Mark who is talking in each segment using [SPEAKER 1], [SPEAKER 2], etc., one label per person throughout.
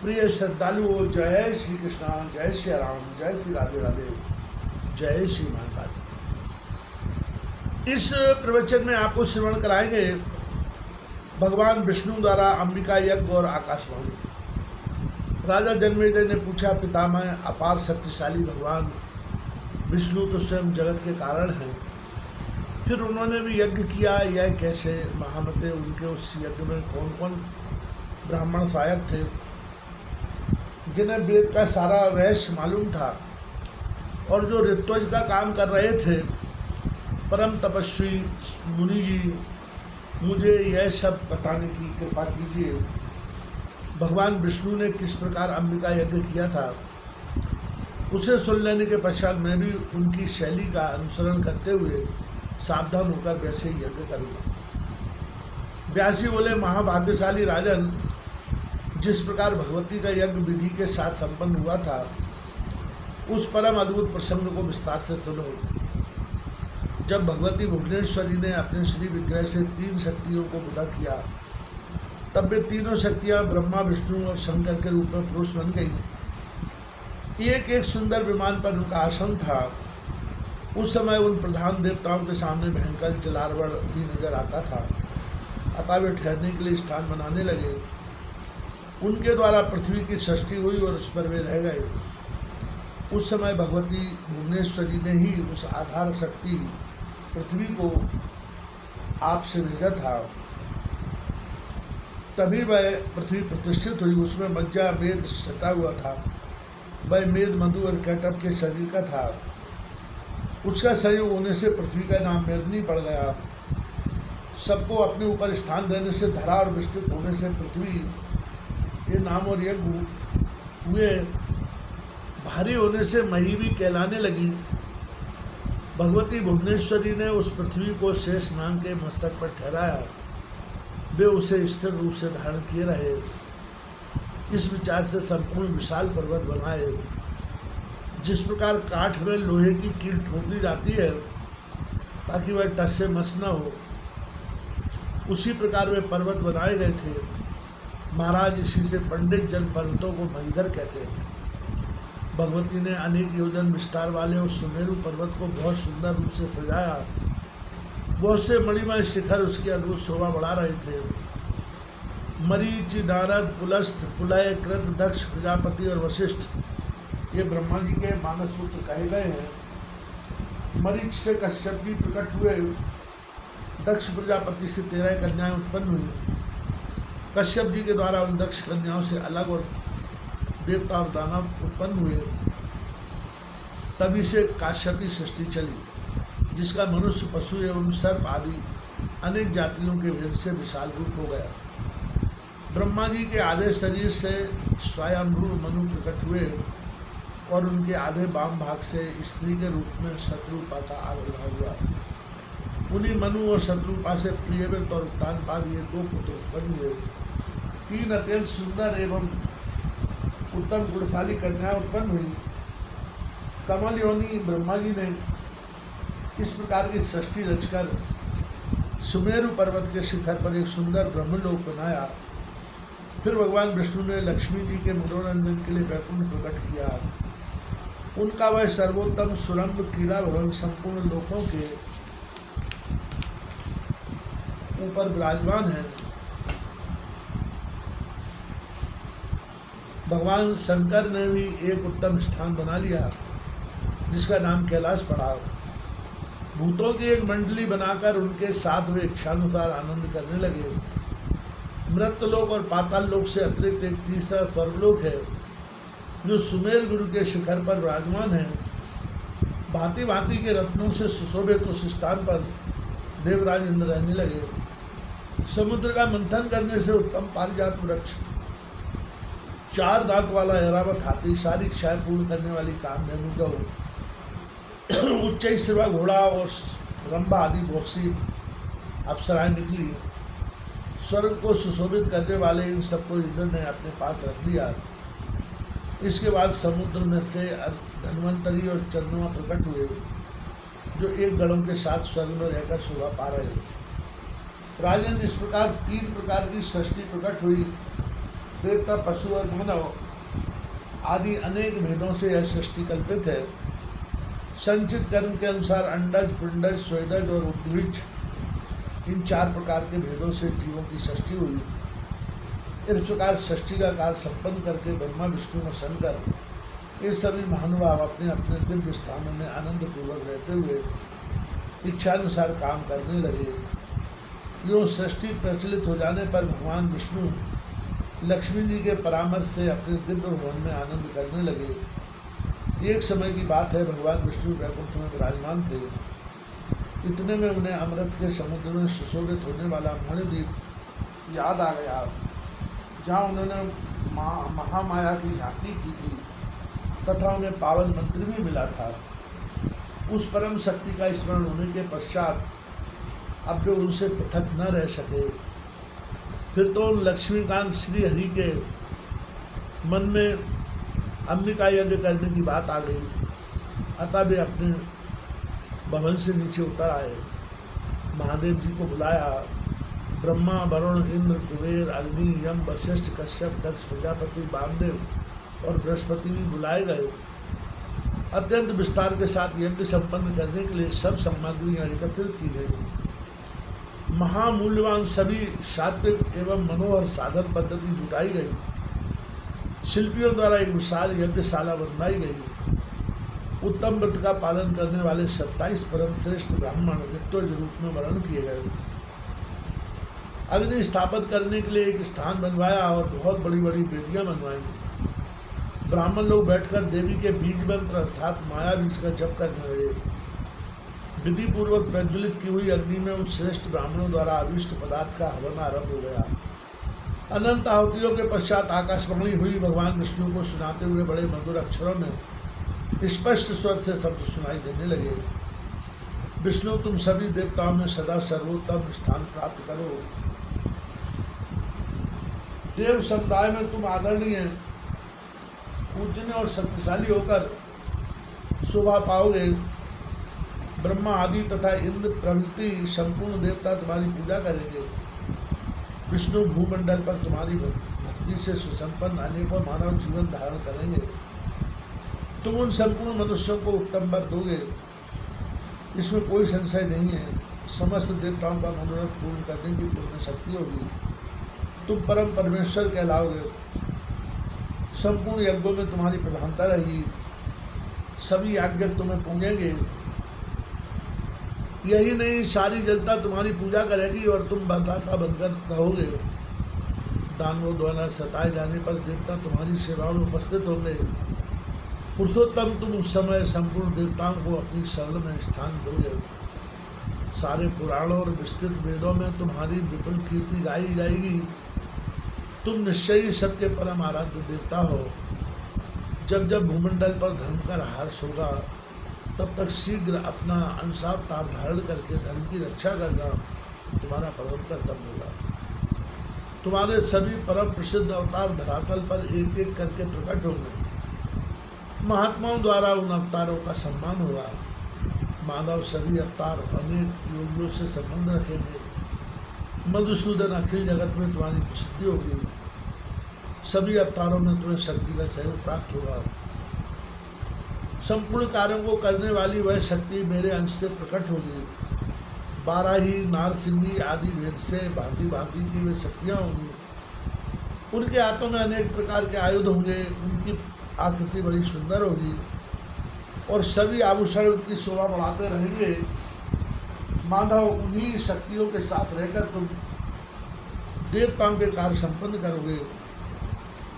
[SPEAKER 1] प्रिय श्रद्धालुओं, जय श्री कृष्णा, जय श्री राम, जय श्री राधे राधे, जय श्री महाकाल। इस प्रवचन में आपको श्रवण कराएंगे भगवान विष्णु द्वारा अंबिका यज्ञ और आकाशवाणी। राजा जन्मेजय ने पूछा, पितामह अपार शक्तिशाली भगवान विष्णु तो स्वयं जगत के कारण हैं, फिर उन्होंने भी यज्ञ किया, यह कैसे? महामते, उनके उस यज्ञ में कौन कौन ब्राह्मण सहायक थे जिन्हें वेद का सारा रहस्य मालूम था और जो ऋत्विज का काम कर रहे थे? परम तपस्वी मुनि जी, मुझे यह सब बताने की कृपा कीजिए। भगवान विष्णु ने किस प्रकार अंबिका यज्ञ किया था, उसे सुन लेने के पश्चात मैं भी उनकी शैली का अनुसरण करते हुए सावधान होकर वैसे ही यज्ञ करूँगा। व्यास जी बोले, महाभाग्यशाली राजन, जिस प्रकार भगवती का यज्ञ विधि के साथ संपन्न हुआ था, उस परम अद्भुत प्रसंग को विस्तार से सुनो। जब भगवती भुवनेश्वरी ने अपने श्री विग्रह से 3 शक्तियों को विदा किया, तब वे तीनों शक्तियां ब्रह्मा, विष्णु और शंकर के रूप में पुरुष बन गई। एक एक सुंदर विमान पर उनका आसन था। उस समय उन प्रधान देवताओं के सामने भयंकर जलार्वण ही नजर आता था, अतः वे ठहरने के लिए स्थान बनाने लगे। उनके द्वारा पृथ्वी की सृष्टि हुई और उस पर वे रह गए। उस समय भगवती भुवनेश्वरी ने ही उस आधार शक्ति पृथ्वी को आपसे भेजा था, तभी वह पृथ्वी प्रतिष्ठित हुई। उसमें मज्जा मेद सटा हुआ था। वह मेद मधु और कैटअप के शरीर का था। उसका संयोग होने से पृथ्वी का नाम मेदनी पड़ गया। सबको अपने ऊपर स्थान देने से धरा और विस्तृत होने से पृथ्वी ये नाम और यज्ञ हुए। भारी होने से मही भी कहलाने लगी। भगवती भुवनेश्वरी ने उस पृथ्वी को शेष नाग के मस्तक पर ठहराया। वे उसे स्थिर रूप से धारण किए रहे। इस विचार से संपूर्ण विशाल पर्वत बनाए। जिस प्रकार काठ में लोहे की कील ठोक दी जाती है ताकि वह टस से मस न हो, उसी प्रकार वे पर्वत बनाए गए थे। महाराज, इसी से पंडित जन पर्वतों को महीधर कहते हैं। भगवती ने अनेक योजन विस्तार वाले उस सुमेरु पर्वत को बहुत सुंदर रूप से सजाया। बहुत से मणिमय शिखर उसकी अद्भुत शोभा बढ़ा रहे थे। मरीच, नारद, पुलस्थ, पुलय, कृत, दक्ष, प्रजापति और वशिष्ठ ये ब्रह्मा जी के मानस पुत्र कहे गए हैं। मरीच से कश्यप जी प्रकट हुए। दक्ष प्रजापति से 13 कन्याएं उत्पन्न हुई। कश्यप जी के द्वारा उन दक्ष कन्याओं से अलग और देवता और दानव उत्पन्न हुए। तभी से काश्यपी सृष्टि चली, जिसका मनुष्य, पशु एवं सर्प आदि अनेक जातियों के भेद से विशाल रूप हो गया। ब्रह्मा जी के आधे शरीर से स्वयंभू मनु प्रकट हुए और उनके आधे वाम भाग से स्त्री के रूप में शत्रुपा का आविर्भाव हुआ। उन्हीं मनु और शत्रुपा से प्रियव्रत और उत्तानपाद ये 2 पुत्र उत्पन्न हुए। 3 अत्यंत सुंदर एवं उत्तम गुणशाली कन्याएं उत्पन्न हुई। कमल योनि ब्रह्मा जी ने इस प्रकार की सृष्टि रचकर सुमेरु पर्वत के शिखर पर एक सुंदर ब्रह्मलोक बनाया। फिर भगवान विष्णु ने लक्ष्मी जी के मनोरंजन के लिए वैकुंठ प्रकट किया। उनका वह सर्वोत्तम सुरंग क्रीड़ा भवन संपूर्ण लोकों के ऊपर विराजमान है। भगवान शंकर ने भी एक उत्तम स्थान बना लिया, जिसका नाम कैलाश पड़ा। भूतों की एक मंडली बनाकर उनके साथ वे इच्छानुसार आनंद करने लगे। मृत्यलोक और पाताल लोक से अतिरिक्त एक तीसरा स्वर्गलोक है, जो सुमेर गुरु के शिखर पर विराजमान है। भांति भांति के रत्नों से सुशोभित उस स्थान पर देवराज इंद्र रहने लगे। समुद्र का मंथन करने से उत्तम पारिजात वृक्ष, 4 दांत वाला ऐरावत हाथी, सारी इच्छाएं पूर्ण करने वाली कामधेनु गौ, उच्च शिवा घोड़ा और रंभा आदि बहुत सी अप्सराएं निकली। स्वर्ग को सुशोभित करने वाले इन सबको इंद्र ने अपने पास रख लिया। इसके बाद समुद्र में से धन्वंतरी और चंद्रमा प्रकट हुए, जो एक गणों के साथ स्वर्ग में रहकर शोभा पा रहे। राजन, इस प्रकार 3 प्रकार की सृष्टि प्रकट हुई। देवता, पशु और मानव आदि अनेक भेदों से यह सृष्टि कल्पित है। संचित कर्म के अनुसार अंडज, पिंडज, स्वेदज और उद्भिज, इन 4 प्रकार के भेदों से जीवों की सृष्टि हुई। इस प्रकार सृष्टि का कार्य संपन्न करके ब्रह्मा, विष्णु और शंकर ये सभी महानुभाव अपने अपने दिव्य स्थानों में आनंद पूर्वक रहते हुए इच्छानुसार काम करने लगे। यूँ सृष्टि प्रचलित हो जाने पर भगवान विष्णु लक्ष्मी जी के परामर्श से अपने दिव्य भवन में आनंद करने लगे। एक समय की बात है, भगवान विष्णु वैकुंठ में विराजमान थे। इतने में उन्हें अमृत के समुद्र में सुशोभित होने वाला मणिद्वीप याद आ गया, जहाँ उन्होंने महामाया की झांकी की थी तथा उन्हें पावन मंत्र भी मिला था। उस परम शक्ति का स्मरण होने के पश्चात अब वे उनसे पृथक न रह सके। फिर तो लक्ष्मीकांत श्री हरि के मन में अंबिका यज्ञ करने की बात आ गई। अतः वे अपने भवन से नीचे उतर आए, महादेव जी को बुलाया। ब्रह्मा, वरुण, इंद्र, कुबेर, अग्नि, यम, वशिष्ठ, कश्यप, दक्ष, प्रजापति, वामदेव और बृहस्पति भी बुलाए गए। अत्यंत विस्तार के साथ यज्ञ संपन्न करने के लिए सब सामग्रियाँ एकत्रित की गई। महामूल्यवान सभी सात्विक एवं मनोहर साधन पद्धति जुटाई गई। शिल्पियों द्वारा एक विशाल यज्ञशाला बनवाई गई। उत्तम व्रत का पालन करने वाले 27 परम श्रेष्ठ ब्राह्मण ऋत्विज रूप में वर्ण किए गए। अग्नि स्थापन करने के लिए एक स्थान बनवाया और बहुत बड़ी बड़ी वेदियां बनवाई। ब्राह्मण लोग बैठकर देवी के बीज मंत्र अर्थात माया बीज का जप करने लगे। विधि पूर्वक प्रज्वलित की हुई अग्नि में उन श्रेष्ठ ब्राह्मणों द्वारा अभिष्ट पदार्थ का हवन आरंभ हो गया। अनंत आहुतियों के पश्चात आकाशवाणी हुई। भगवान विष्णु को सुनाते हुए बड़े मधुर अक्षरों में स्पष्ट स्वर से शब्द सुनाई देने लगे। विष्णु, तुम सभी देवताओं में सदा सर्वोत्तम स्थान प्राप्त करो। देव समुदाय में तुम आदरणीय, पूजनीय और शक्तिशाली होकर शोभा पाओगे। ब्रह्मा आदि तथा इंद्र प्रभृति संपूर्ण देवता तुम्हारी पूजा करेंगे। विष्णु भूमंडल पर तुम्हारी भक्ति से सुसंपन्न अनेकों मानव जीवन धारण करेंगे। तुम उन संपूर्ण मनुष्यों को उत्तम वर दोगे, इसमें कोई संशय नहीं है। समस्त देवताओं का मनोरथ पूर्ण करने की तुम्हें शक्ति होगी। तुम परम परमेश्वर कहलाओगे। संपूर्ण यज्ञों में तुम्हारी प्रधानता रहेगी। सभी याज्ञक तुम्हें पूजेंगे। यही नहीं, सारी जनता तुम्हारी पूजा करेगी और तुम बरदाता बनकर रहोगे। दानवों द्वारा सताए जाने पर देवता तुम्हारी सेवा में उपस्थित होंगे। पुरुषोत्तम, तुम उस समय संपूर्ण देवताओं को अपनी शरण में स्थान दोगे। सारे पुराणों और विस्तृत वेदों में तुम्हारी विपुल कीर्ति गाई जाएगी। तुम निश्चय ही सबके परम आराध्य देवता हो। जब जब भूमंडल पर धर्म का ह्रास होगा, तब तक शीघ्र अपना अंशावतार धारण करके धर्म की रक्षा करना तुम्हारा परम कर्तव्य होगा। तुम्हारे सभी परम प्रसिद्ध अवतार धरातल पर एक एक करके प्रकट होंगे। महात्माओं द्वारा उन अवतारों का सम्मान होगा। मानव सभी अवतार अनेक योगियों से संबंध रखेंगे। मधुसूदन, अखिल जगत में तुम्हारी प्रसिद्धि होगी। सभी अवतारों में तुम्हें शक्ति का सहयोग प्राप्त होगा। संपूर्ण कार्यों को करने वाली वह शक्ति मेरे अंश से प्रकट होगी। 12 ही नारसिंही आदि भेद से भांति भांति की वे शक्तियाँ होंगी। उनके हाथों में अनेक प्रकार के आयुध होंगे। उनकी आकृति बड़ी सुंदर होगी और सभी आभूषण उनकी शोभा बढ़ाते रहेंगे। माधव, उन्हीं शक्तियों के साथ रहकर तुम देवताओं के कार्य संपन्न करोगे।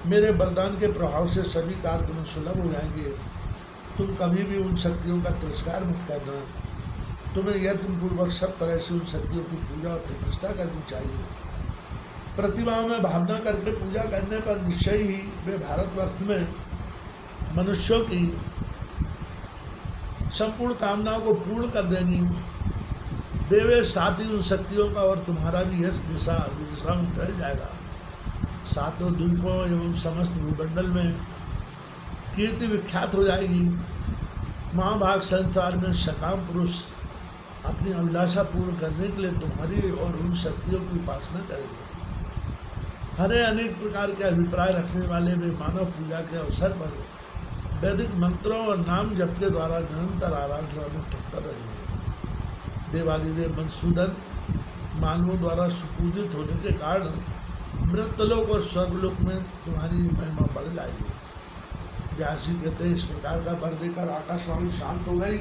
[SPEAKER 1] मेरे वरदान के प्रभाव से सभी कार्य तुम्हें सुलभ हो जाएंगे। तुम कभी भी उन शक्तियों का तिरस्कार मत करना। तुम्हें यत्नपूर्वक सब तरह से उन शक्तियों की पूजा और प्रतिष्ठा करनी चाहिए। प्रतिमाओं में भावना करके पूजा करने पर निश्चय ही वे भारतवर्ष में मनुष्यों की संपूर्ण कामनाओं को पूर्ण कर देंगी। देवे, साथ ही उन शक्तियों का और तुम्हारा भी यश दिशा में फैल जाएगा। सातों द्वीपों एवं समस्त भूमंडल में कीर्ति विख्यात हो जाएगी। महाभाग संसार में सकाम पुरुष अपनी अभिलाषा पूर्ण करने के लिए तुम्हारी और उन शक्तियों की उपासना करेंगे। हरे अनेक प्रकार के अभिप्राय रखने वाले वे मानव पूजा के अवसर पर वैदिक मंत्रों और नाम जप के द्वारा निरंतर आराधना में तत्पर रहेंगे। देवादिदेव मधुसूदन मानवों द्वारा सुपूजित होने के कारण मृतलोक और स्वर्गलोक में तुम्हारी महिमा बढ़ जाएगी। व्यास जी कहते हैं, इस प्रकार का वर देकर आकाशवाणी शांत हो गई।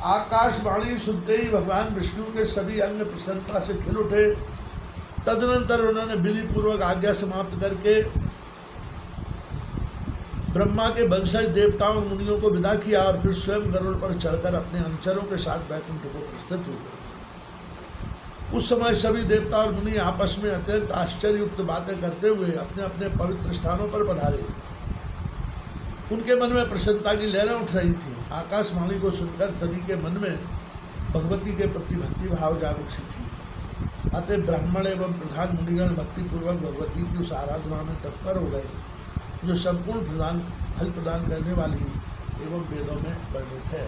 [SPEAKER 1] आकाशवाणी सुनते ही भगवान विष्णु के सभी अंग प्रसन्नता से खिल उठे। तदनंतर उन्होंने विधि पूर्वक आज्ञा समाप्त करके ब्रह्मा के वंशज देवताओं मुनियों को विदा किया और फिर स्वयं गरुड़ पर चढ़कर अपने अनुचरों के साथ वैकुंठ को प्रस्थित हो गए। उस समय सभी देवता और मुनि आपस में अत्यंत आश्चर्ययुक्त बातें करते हुए अपने अपने पवित्र स्थानों पर पधारे। उनके मन में प्रसन्नता की लहरें उठ रही थी। आकाशवाणी को सुनकर सभी के मन में भगवती के प्रति भक्ति भाव जाग उठी थी। अतः ब्राह्मण एवं प्रधान मुनिगण भक्तिपूर्वक भगवती की उस आराधना में तत्पर हो गए जो संपूर्ण फल प्रदान करने वाली एवं वेदों में वर्णित है।